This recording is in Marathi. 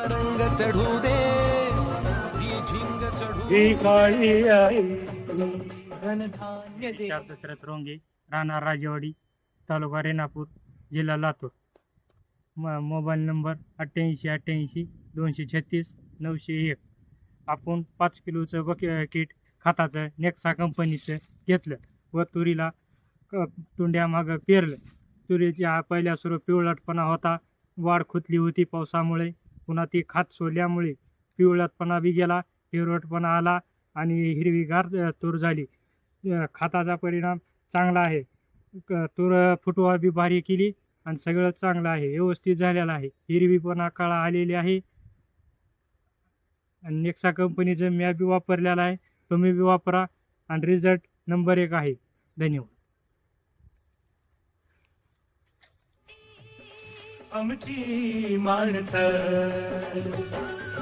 रंग चढू दे ही झिंग चढू ही काळी आई धनधान्य दे. दशरथ रोंगे, राहणार राजेवाडी, तालुका रेणापूर, जिल्हा लातूर. Mobile number 8888 236 901. आपण 5 किलोचं किट खताचं नेक्सा कंपनीचं घेतलं व तुरीला तुंड्यामागं पेरलं. तुरीच्या पहिल्या सुरू पिवळटपणा होता, वाढ खुतली होती पावसामुळे. पुन्हा ती खात सोडल्यामुळे पिवळटपणा बी गेला, हिरवटपणा आला आणि हिरवीगार तूर झाली. खताचा परिणाम चांगला आहे. तूर फुटवा बी भारी केली आणि सगळं चांगलं आहे, व्यवस्थित झालेलं आहे. हिरवीपणा काळा आलेली आहे आणि नेक्सा कंपनीचं मी बी वापरलेलं आहे. तुम्ही बी वापरा आणि रिझल्ट नंबर 1 आहे. धन्यवाद. आमची माणसं